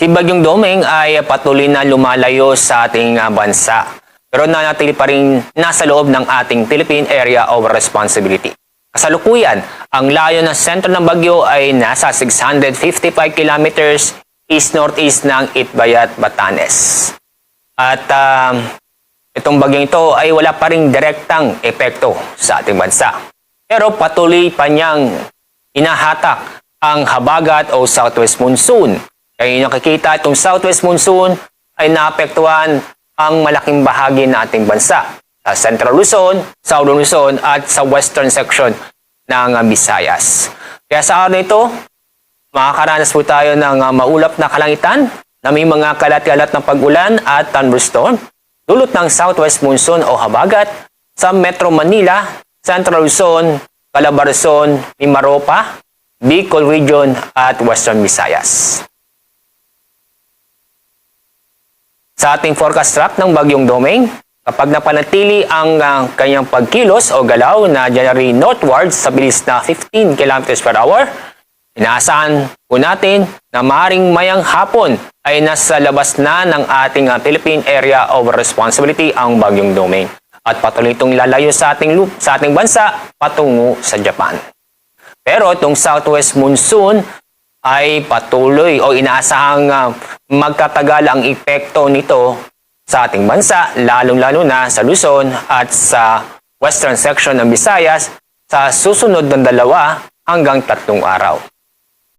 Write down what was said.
Si Bagyong Doming ay patuloy na lumalayo sa ating bansa, pero nanatili pa rin nasa loob ng ating Philippine Area of Responsibility. Kasalukuyan, ang layo ng sentro ng bagyo ay nasa 655 kilometers east-northeast ng Itbayat, Batanes. At itong bagyong ito ay wala pa ring direktang epekto sa ating bansa. Pero patuloy pa niyang inahatak ang habagat o southwest monsoon. Kaya nakikita itong southwest monsoon ay naapektuhan ang malaking bahagi ng ating bansa. Sa Central Luzon, Southern Luzon at sa western section ng Visayas. Kaya sa araw na ito, makakaranas po tayo ng maulap na kalangitan na may mga kalat-kalat na pag-ulan at thunderstorm dulot ng southwest monsoon o habagat sa Metro Manila, Central Luzon, Calabarzon, Mimaropa, Bicol Region at Western Visayas. Sa ating forecast track ng Bagyong Doming, kapag napanatili ang kanyang pagkilos o galaw na generally northwards sa bilis na 15 km per hour, inaasahan po natin na maaaring mayang hapon ay nasa labas na ng ating Philippine Area of Responsibility ang Bagyong Doming at patuloy itong lalayo sa ating bansa patungo sa Japan. Pero itong southwest monsoon ay patuloy o inaasahang magtatagal ang epekto nito sa ating bansa, lalong-lalo na sa Luzon at sa western section ng Visayas sa susunod ng 2 hanggang 3 araw.